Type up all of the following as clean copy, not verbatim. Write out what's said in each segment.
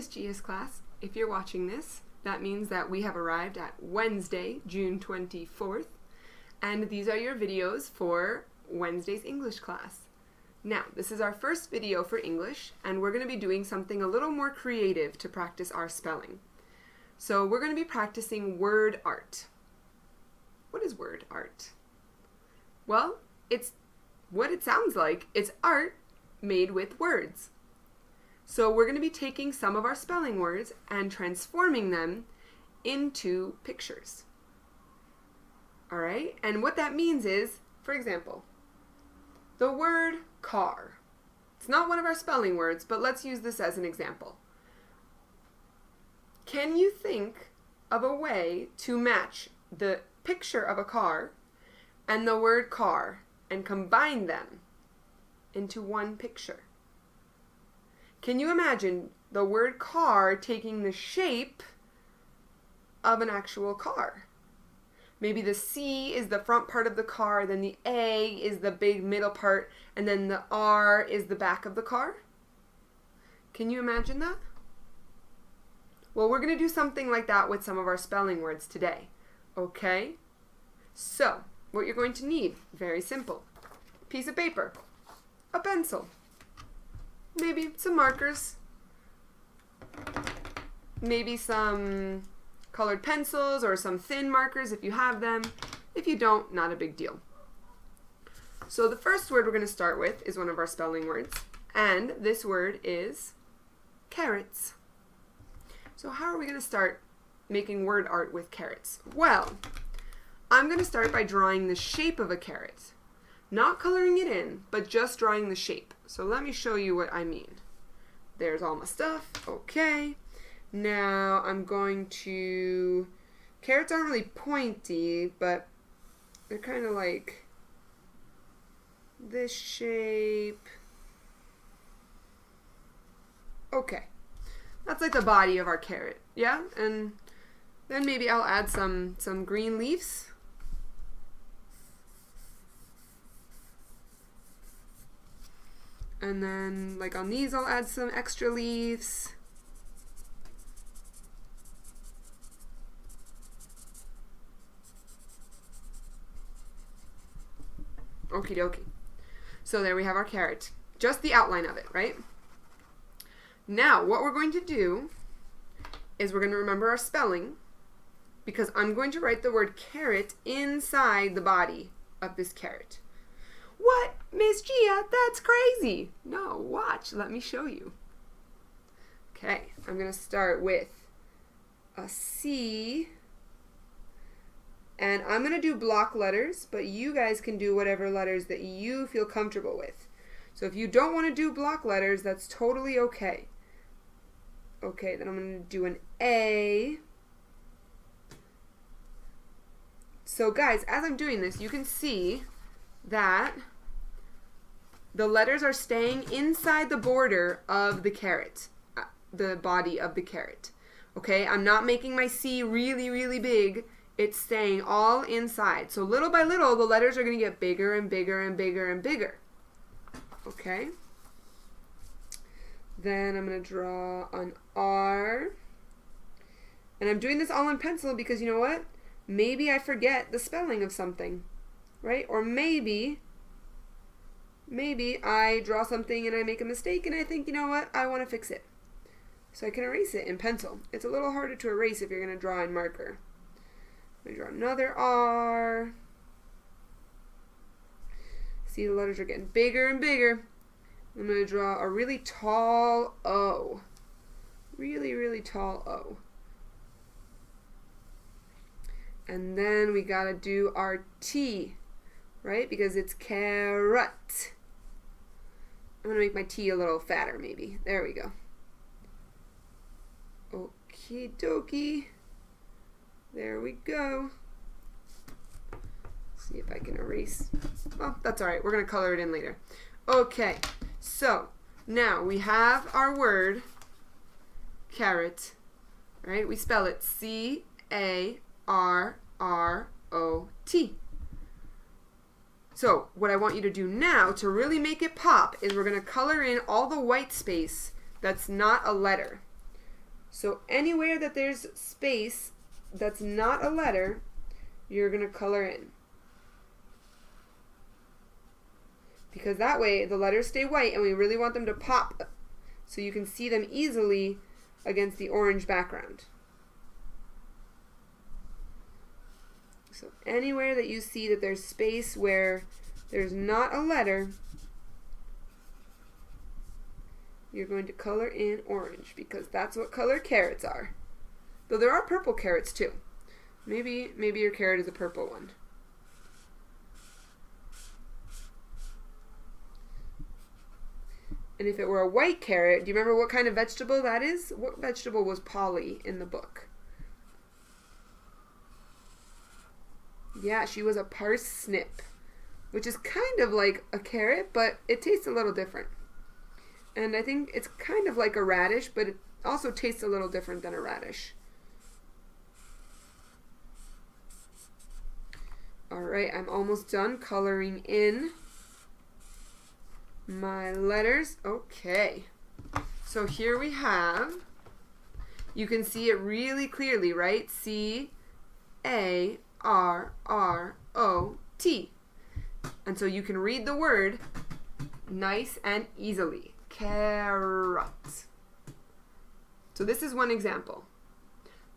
Miss Gia's class. If you're watching this, that means that we have arrived at Wednesday, June 24th, and these are your videos for Wednesday's English class. Now, this is our first video for English, and we're going to be doing something a little more creative to practice our spelling. So we're going to be practicing word art. What is word art? Well, it's what it sounds like. It's art made with words. So we're going to be taking some of our spelling words and transforming them into pictures. All right? And what that means is, for example, the word car. It's not one of our spelling words, but let's use this as an example. Can you think of a way to match the picture of a car and the word car and combine them into one picture? Can you imagine the word car taking the shape of an actual car? Maybe the C is the front part of the car, then the A is the big middle part, and then the R is the back of the car? Can you imagine that? Well, we're going to do something like that with some of our spelling words today. Okay? So, what you're going to need, very simple. Piece of paper, a pencil, maybe some markers, maybe some colored pencils or some thin markers if you have them. If you don't, not a big deal. So the first word we're going to start with is one of our spelling words, and this word is carrots. So how are we going to start making word art with carrots? Well, I'm going to start by drawing the shape of a carrot. Not coloring it in, but just drawing the shape. So let me show you what I mean. There's all my stuff. Okay. Now I'm going to... Carrots aren't really pointy, but they're kind of like this shape. Okay. That's like the body of our carrot. Yeah? And then maybe I'll add some green leaves. And then, like on these, I'll add some extra leaves. Okie dokie. So there we have our carrot. Just the outline of it, right? Now, what we're going to do is we're going to remember our spelling, because I'm going to write the word carrot inside the body of this carrot. What? Miss Gia, that's crazy. No, watch. Let me show you. Okay, I'm going to start with a C. And I'm going to do block letters, but you guys can do whatever letters that you feel comfortable with. So if you don't want to do block letters, that's totally okay. Okay, then I'm going to do an A. So guys, as I'm doing this, you can see that the letters are staying inside the border of the carrot, the body of the carrot. Okay, I'm not making my C really, really big. It's staying all inside. So little by little, the letters are going to get bigger and bigger and bigger and bigger. Okay. Then I'm going to draw an R. And I'm doing this all in pencil because you know what? Maybe I forget the spelling of something, right? Or maybe I draw something and I make a mistake and I think, you know what? I want to fix it. So I can erase it in pencil. It's a little harder to erase if you're going to draw in marker. I'm going to draw another R. See, the letters are getting bigger and bigger. I'm going to draw a really tall O. Really, really tall O. And then we got to do our T, right? Because it's carrot. I'm going to make my T a little fatter maybe. There we go. Okie dokie. There we go. See if I can erase. Well, that's all right. We're going to color it in later. Okay, so now we have our word carrot, right? We spell it C-A-R-R-O-T. So what I want you to do now to really make it pop is we're going to color in all the white space that's not a letter. So anywhere that there's space that's not a letter, you're going to color in. Because that way the letters stay white and we really want them to pop so you can see them easily against the orange background. So anywhere that you see that there's space where there's not a letter, you're going to color in orange because that's what color carrots are. Though there are purple carrots too. Maybe your carrot is a purple one. And if it were a white carrot, do you remember what kind of vegetable that is? What vegetable was Polly in the book? Yeah, she was a parsnip, which is kind of like a carrot, but it tastes a little different. And I think it's kind of like a radish, but it also tastes a little different than a radish. Alright, I'm almost done coloring in my letters. Okay, so here we have, you can see it really clearly, right? C-A-R-R-O-T. And so you can read the word nice and easily. Carrot. So this is one example.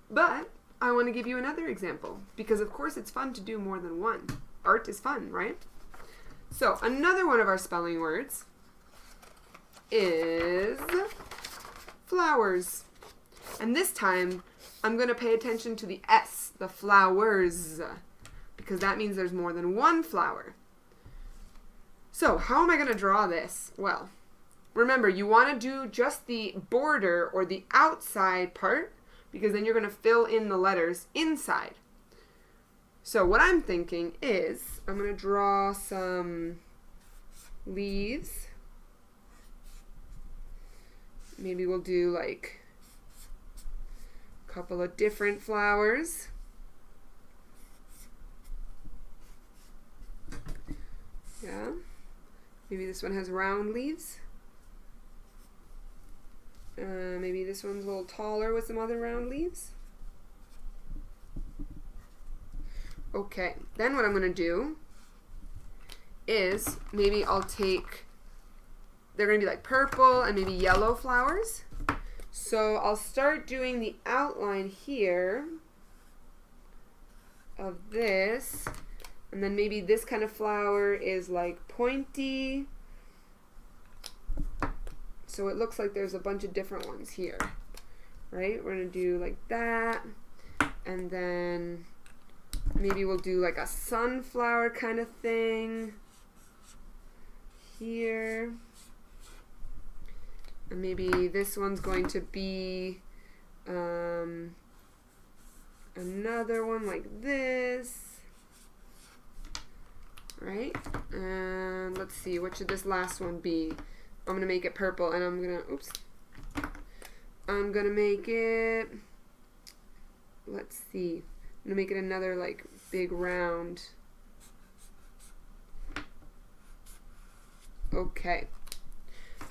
But I want to give you another example because of course it's fun to do more than one. Art is fun, right? So another one of our spelling words is flowers. And this time I'm going to pay attention to the S, the flowers, because that means there's more than one flower. So how am I going to draw this? Well, remember, you want to do just the border or the outside part because then you're going to fill in the letters inside. So what I'm thinking is I'm going to draw some leaves. Maybe we'll do like a couple of different flowers. Yeah. Maybe this one has round leaves. Maybe this one's a little taller with some other round leaves. Okay, then what I'm going to do is maybe I'll take, they're going to be like purple and maybe yellow flowers. So I'll start doing the outline here of this, and then maybe this kind of flower is like pointy. So it looks like there's a bunch of different ones here, right? We're going to do like that, and then maybe we'll do like a sunflower kind of thing here. And maybe this one's going to be another one like this, right? And let's see, what should this last one be? I'm going to make it purple, and I'm going to make it, let's see, I'm going to make it another like big round. Okay.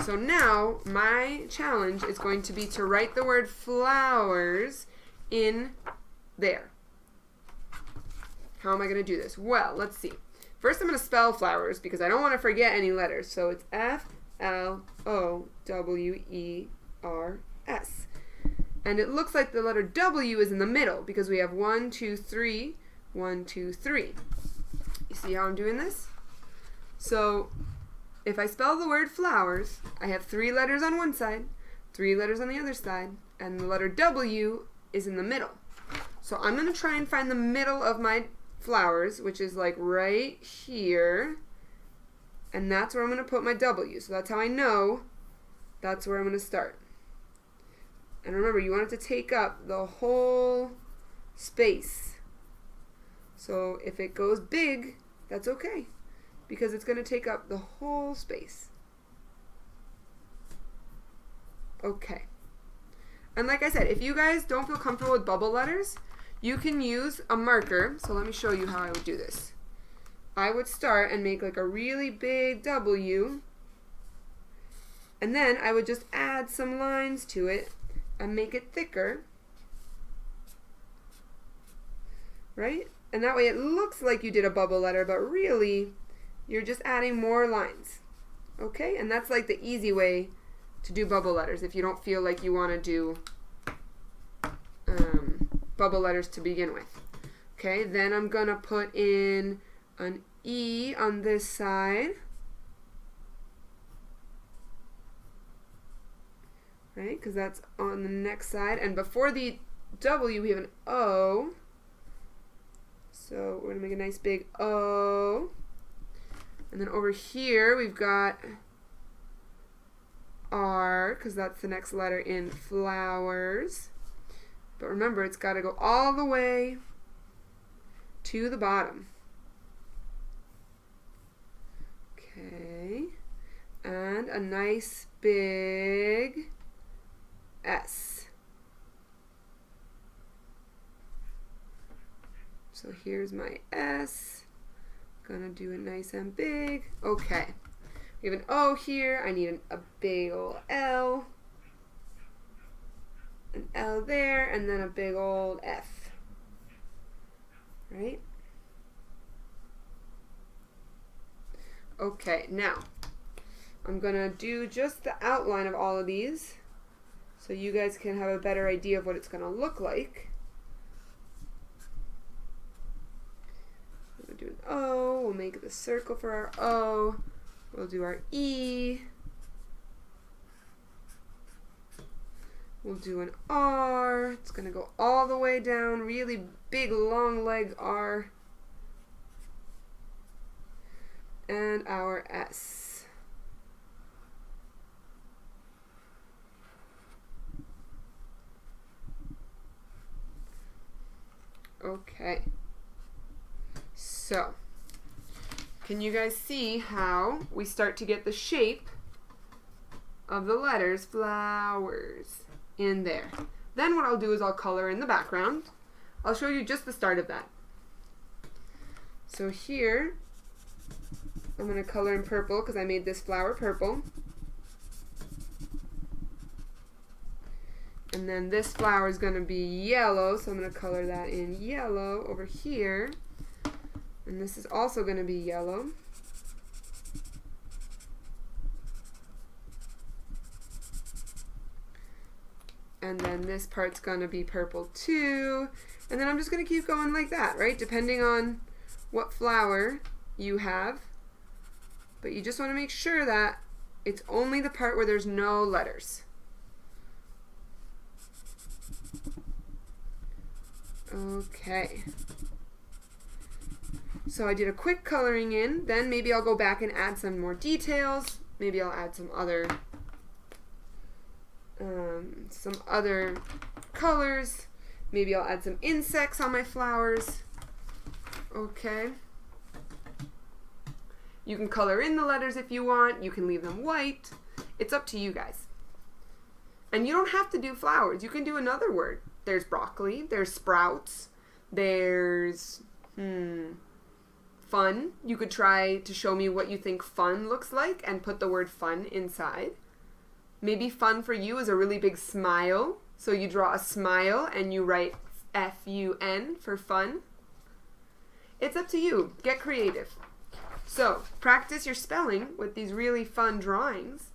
So now my challenge is going to be to write the word flowers in there. How am I going to do this? Well, let's see. First I'm going to spell flowers because I don't want to forget any letters. So it's F-L-O-W-E-R-S. And it looks like the letter W is in the middle because we have 1, 2, 3, 1, 2, 3. You see how I'm doing this? So if I spell the word flowers, I have 3 letters on one side, 3 letters on the other side, and the letter W is in the middle. So I'm going to try and find the middle of my flowers, which is like right here, and that's where I'm going to put my W. So that's how I know that's where I'm going to start. And remember, you want it to take up the whole space. So if it goes big, that's okay, because it's going to take up the whole space. Okay. And like I said, if you guys don't feel comfortable with bubble letters, you can use a marker. So let me show you how I would do this. I would start and make like a really big W, and then I would just add some lines to it and make it thicker, right? And that way it looks like you did a bubble letter, but really you're just adding more lines. Okay, and that's like the easy way to do bubble letters if you don't feel like you want to do bubble letters to begin with. Okay, then I'm gonna put in an E on this side, right, because that's on the next side, and before the W we have an O, so we're gonna make a nice big O. And then over here we've got R, because that's the next letter in flowers. But remember, it's got to go all the way to the bottom. Okay. And a nice big S. So here's my S. Gonna do it nice and big. Okay. We have an O here. I need a big old L. An L there, and then a big old F. Right? Okay, now I'm gonna do just the outline of all of these so you guys can have a better idea of what it's gonna look like. We'll do an O, we'll make the circle for our O, we'll do our E, we'll do an R, it's going to go all the way down, really big long leg R, and our S. Okay. So, can you guys see how we start to get the shape of the letters flowers in there? Then what I'll do is I'll color in the background. I'll show you just the start of that. So here, I'm going to color in purple because I made this flower purple. And then this flower is going to be yellow, so I'm going to color that in yellow over here. And this is also going to be yellow. And then this part's going to be purple too. And then I'm just going to keep going like that, right? Depending on what flower you have. But you just want to make sure that it's only the part where there's no letters. Okay. So I did a quick coloring in, then maybe I'll go back and add some more details. Maybe I'll add some other colors. Maybe I'll add some insects on my flowers. Okay. You can color in the letters if you want. You can leave them white. It's up to you guys. And you don't have to do flowers. You can do another word. There's broccoli. There's sprouts. There's fun. You could try to show me what you think fun looks like and put the word fun inside. Maybe fun for you is a really big smile. So you draw a smile and you write F-U-N for fun. It's up to you. Get creative. So practice your spelling with these really fun drawings.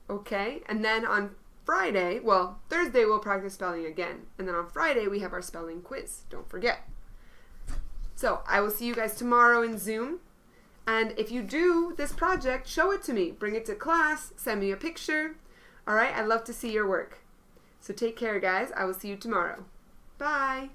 Okay? And then on Friday, well, Thursday we'll practice spelling again. And then on Friday we have our spelling quiz. Don't forget. So I will see you guys tomorrow in Zoom. And if you do this project, show it to me. Bring it to class. Send me a picture. All right? I'd love to see your work. So take care, guys. I will see you tomorrow. Bye.